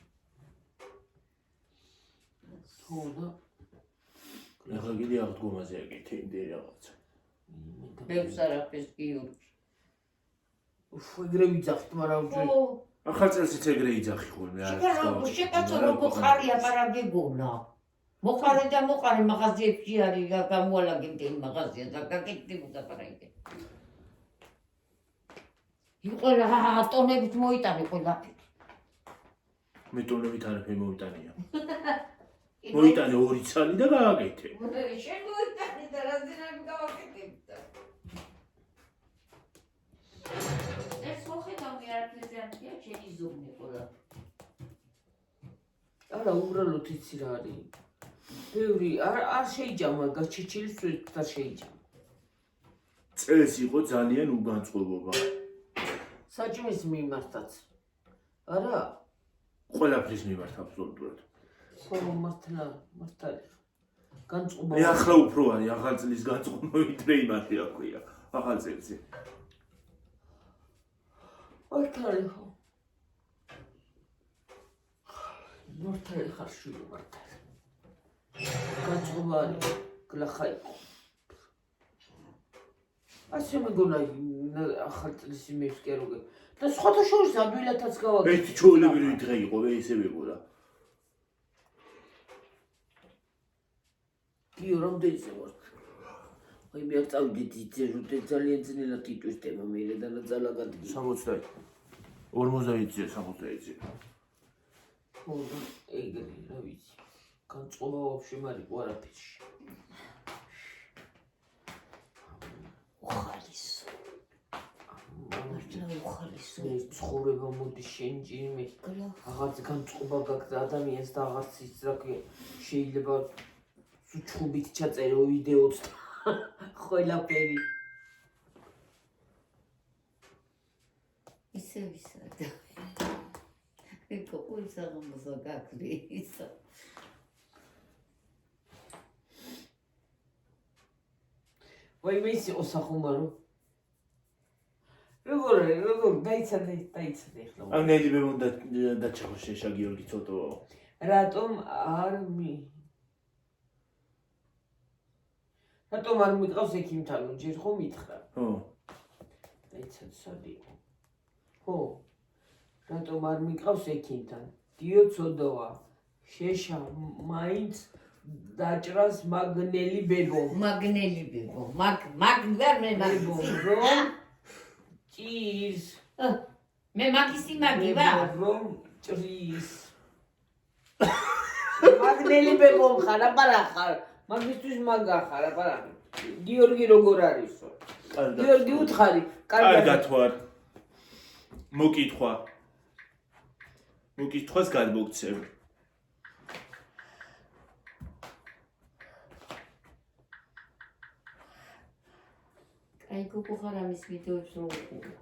ხო და ახლა კიდე აღდგომაზე აკეთე იმდე რაღაცა. ბევრს არაფერს გიურჩ. ეგრე ვიძახით, მაგრამ ჯერ ახალ წელსიც ეგრე იძახი ხოლმე. შეკაცო როგორ ხარია პარაგეგონა. მოყარე და მოყარე მაღაზიებში არის გამოალაგებდი იმ მაღაზიას და გაკეთდი მოდაპარაგე. იყო რა ტონებით მოიტანე ყველაფერი. მე ტონებით არაფერი მოიტანია. მოიტანე 2 ცალი და გააკეთე. შენ მოიტანე და რაზენა გავაკეთებ და. ეს მოხედავი არაფერზე ამია შენი ზომი ყოლა. არა უბრალოდ იცი რა არის. ბევრი არ შეიჯამა გაჩეჩილის და შეიჯამა. წელს იყო ძალიან უგანწყობობა. საჭმის მიმართაც. არა? ყველაფრის მიმართ აბსოლუტურად. ხო მართლა. განწყობა. მე ახლა უფრო არის ახალ წლის განწყობა ვიდრე იმათი რა ქვია. ახალ წელზე. მართალი ხო. მართალი ხარ შვილი მართალი. განწყობა არის გლახა იყო. ასე მეგონა ახალ წლის იმებს კი არ უგე. და სხვათა შორის ადვილადაც გავაკეთე. ერთი ჩოულებრივი დღე იყო მე ისე ვიყურა. გიო რამდენზე ვარ? აი მე არ წავიდეთ იცი ძალიან ძნელად იტვირთება მე და ძალა გადგი. 60 50-ზე 60-ზე. ხო და ეგრე რა ვიცი. განწყობა ვაფშე მარიყო არაფერში. უხალისო. მართლა უხალისო. მე ცხოვრება მოდი შენჯი მე. აღარც განწყობა გაქვს ადამიანს და აღარც ის რა ქვია შეიძლება ჩხუბით ჩაწერო ვიდეოც ყველაფერი. ისე ვისადა. ეკო უისა გამოსა გაკლი ისა. ვაი მე ის ოსახუმარო. როგორ დაიცადე ახლა. ამ ნელი მე უნდა დაჩახო შეშა გიორგი ცოტო. რატომ არ მიყავს ექიმთან ჯერ ხო მითხრა? ხო. დაიცადე სად იყო? ხო. რატომ არ მიყავს ექიმთან? დიო ცოდოა. შეშა მაინც დაჭრას მაგნელი ბებო. მაგნელი ბებო. მაგ ვერ მე ბებო რომ ჭირს. მე მაგისი მაგი ვარ. რომ ჭრის. მაგნელი ბებო ხარ, აბარა ხარ. მაგისთვის მაგა ხარ, აბარა. გიორგი როგორ არისო? გიორგი უთხარი, კარგად ვარ. მოკითხვას გადმოგცემ. აი გოგო ხარ ამის ვიდეოებს რო უყურებ.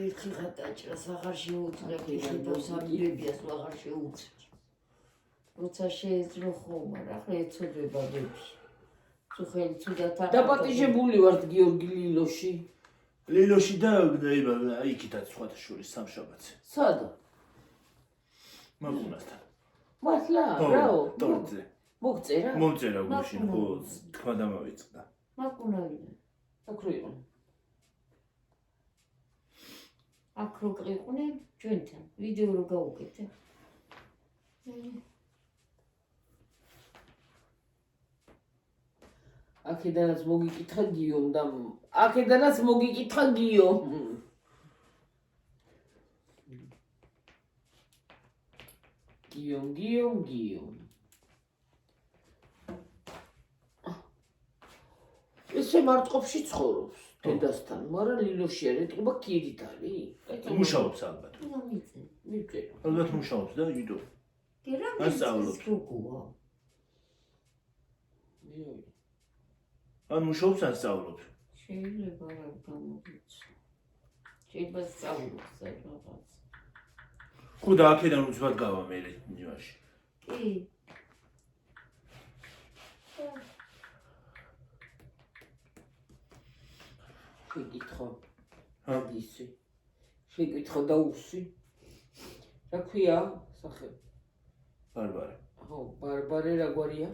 ერთი ხატაჭრას აღარ შეუძლები და სამილებიას აღარ შეუძლები. როცა შეეძლო ხომ არა, ახლა ეცოდება ბები. თუ ხელი ცუდად არ დაპატიჟებული ვართ გიორგი ლილოში. ლილოში და იქითაც სხვათა შორის სამშაბათზე. სად? მაგუნასთან. მართლა? რაო? ტორტზე. მოგწერა? მომწერა გუშინ ხო თქვა დამავიწყდა. მაგუნავიდან. აქ რო იყო. აქ რო ყიყვნენ ჩვენთან ვიდეო რო გავუკეთე. აქედანაც მოგიკითხა გიომ და აქედანაც მოგიკითხა გიომ. გიომ. ესე მარტყოფში ცხოვრობს დედასთან, მაგრამ ლილოში არ ეტყობა ქირით არის. მუშაობს ალბათ. მიწე. ალბათ მუშაობს და იდო. ასწავლობს. ან მუშაობს ან სწავლობს. შეიძლება რა გამოგიჩნდეს. შეიძლება სწავლობს რაღაც. ხო და აქედან უცბად გავა მე იმაში. კი. შეკითხა და უსი. რა ქვია სახე? ბარბარე. ხო, ბარბარე რა გვარია?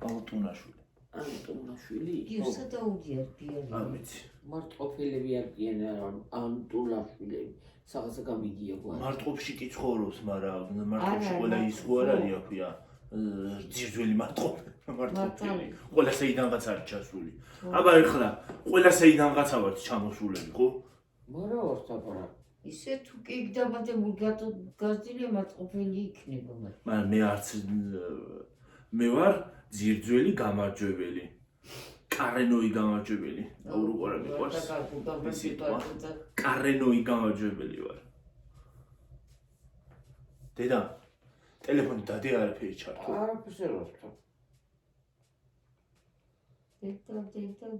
ბალტუნაშვილი. ანტულაშვილი გიოსა დაუდიარ ბიარი. ამიცი. მარტყოფილები არიან ანტულაშვილები. საღასა გამიგია გვარი. მარტყოფში კი ცხოვრობს, მაგრამ მარტყოფში ყველა ის ხო არ არის აქვია. ძირძველი მარტყოფი. ყველა საიდანღაც არის ჩასული. აბა ეხლა ყველა საიდანღაცა ვართ ჩამოსულები, ხო? მარა ვართ აბა. ისე თუ კი დამადებულ გაზრდილი მარტყოფილი იქნება მათ. მაგრამ მე არც მე ვარ ძირძველი გამარჯვებელი. კარენოი გამარჯვებელი. აურუყარა მიყვარს. კარენოი გამარჯვებელი ვარ. დედა, ტელეფონი დადი არაფერი ჩართო. არაფერს არ ვართ.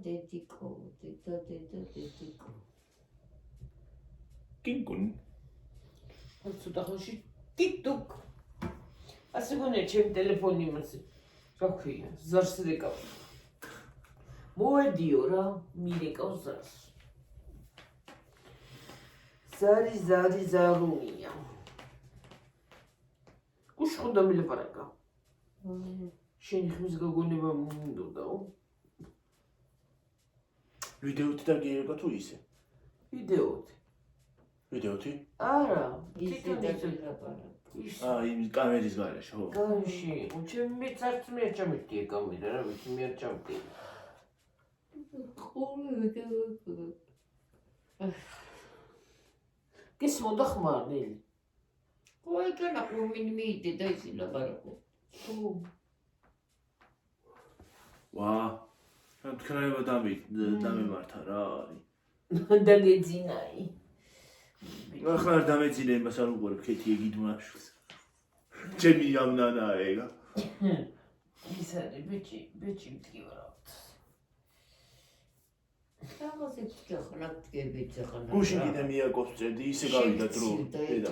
დედიკო. კინკუნ. ცოტა ხანში TikTok. ასე გონია ჩემი ტელეფონი იმასე. რა ქვია? ზარს რეკავ. მოედიო რა, მირეკავ ზარს. ზარი ზარუნია. უშხოდა მილაპარაკა. შენი ხმის გაგონება მინდოდაო. ვიდეოთი და გიერება თუ ისე? ვიდეოთი. ვიდეოთი? არა, ისე დაგილაპარაკ. იმ კამერის გარეშე, ხო? განში, ჩემი მეცარც მე არ ჩამიგდია კამერა, რა ვიცი, მე არ ჩამიგდია. გესმოდა ხმარნელი? ხო, ეკანა ყრუმინი მიიდე და ისე ლაპარაკო. ვა, თქვენება დამემართა რა არის. დაგეძინაი. ახლა არ დამეძინე იმას არ უყურებ ქეთი ეგიდუნაშვილს. ჩემი ამნანაა ეგა. ის არის ბეჭი მდგივარავთ. რაღაცებს გახლა გებიც ახლა. გუშინ კიდე მიაკოს წერდი, ისე გავიდა დრო. დედა.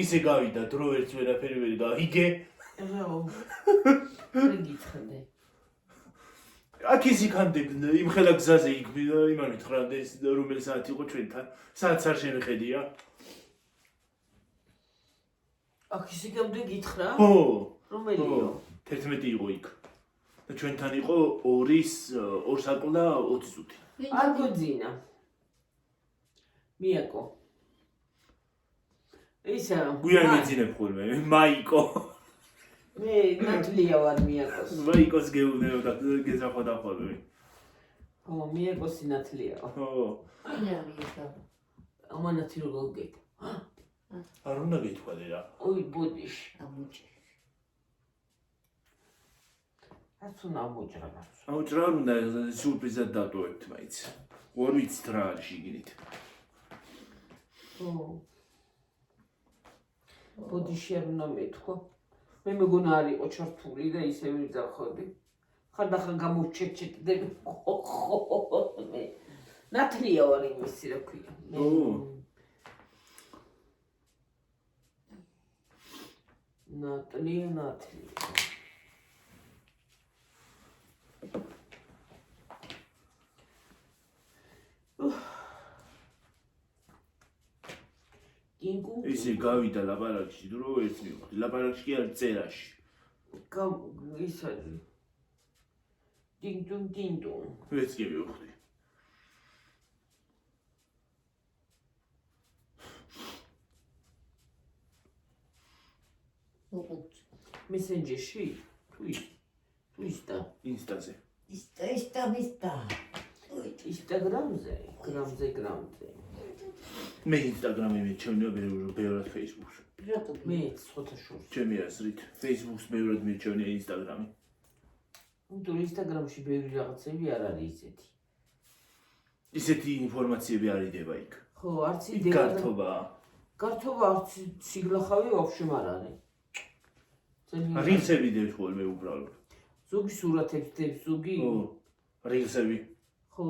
ისე გავიდა დრო ერთს ვერაფერი ვერ გაიგე. რა გითხნე? აქ ის იქამდე იმხელა გზაზე იქ იმან მითხრა რომელი საათი იყო ჩვენთან. საათს არ შემეხედია. აქ ის იქამდე გითხრა? ხო. რომელიო? 11 იყო იქ. და ჩვენთან იყო 2 საათი და 20 წუთი. აგოძინა. მიაკო. ისა. გუია მეძინებ ხოლმე, მაიკო. მე ნატლია ვარ მიაკოს. მაიკოს გეუბნებოდა გეზახოდა ხოლმე. ო, მიაკოსი ნატლიაო. ხო. ინარიკა. ამანათი როგორ გეკ. არ უნდა გითქვა დედა. ოი ბოდიში. ამუჭი. რაც უნდა ამოჭრა. აუჭრა არ უნდა სიურპრიზად დატოვებთ მაინც. ვერ ვიცით რა არის შიგნით. ო. ბოდიში არ უნდა მეთქვა. მე მეგონა არ იყო ჩართული და ისე ვიძახოდი. ხანდახან გამოჩეჩეკდები. მე ნატლია ვარ იმისი რა ქვია. ნატლია. ისე გავიდა ლაპარაკში, დრო ერთს მივხვდი. ლაპარაკში კი არ წერაში. ის არის. დინდუნ. ვერც კი მივხვდი. მესენჯერში? თუ ინსტაზე. ინსტაგრამზე. მე ინსტაგრამი მიჩვენია ბევრად ფეისბუქს. მე ცოტა შორს. ჩემი აზრით, ფეისბუქს ბევრად მიჩვენია ინსტაგრამი. თუ ინსტაგრამში ბევრი რაღაცები არ არის ისეთი. ისეთი ინფორმაციები არ იდება იქ. ხო, არც იქ იდეა. გართობა არც სიგლახავი ვაფშე არ არის. რილსები დევს ხოლმე უბრალოდ. ზოგი სურათებს დევს, ზოგი. ხო, რილსები. ხო.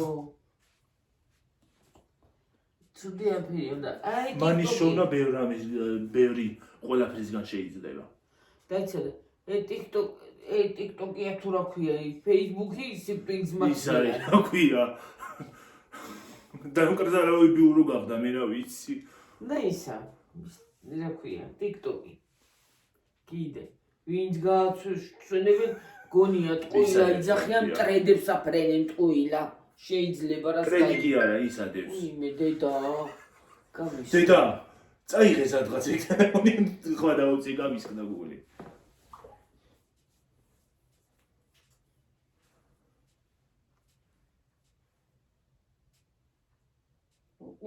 ცუდი აფერი უნდა. აი, მანის შოვნა ბევრი ყველაფრისგან შეიძლება. დაიცადე. TikTok-ია თუ რა ქვია, Facebook-ი ისე პინგზმაც. ის არის, რა ქვია. დამკრძალავი ბიურო გახდა, მე რა ვიცი. და ისა, რა ქვია, TikTok-ი. კიდე. ვინც გააცვენებენ გონია ტყუილა ისადებს იძახიან ხდიან. ტრედებს აფრენენ ტყუილა შეიძლება რა ტრედი კი არა ის ადებს იმე დედა გამის დედა წაიღე სადღაც ეგ ტელეფონი ხმა დაუწი გამისკდა გული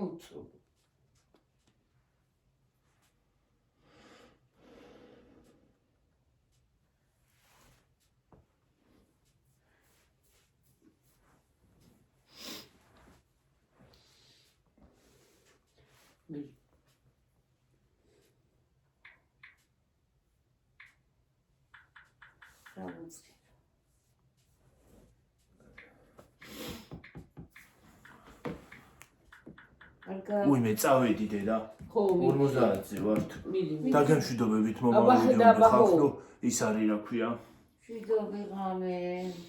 უცო რამოწი არგა უიმე წავედი დედა ხო 50-ზე ვართ მიდი დაგემშვიდობებით აბა, მომავალი აბა, ხო. ხალხო ის არის რა ქვია შვიდობი ღამე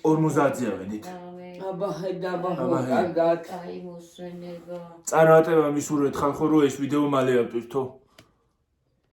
50-ზე ავედით ღამე აბა აბა აბა, კარგად კაი მოსვენება წარმატება მისურვეთ ხალხო რომ ეს ვიდეო მალე ავტვირთო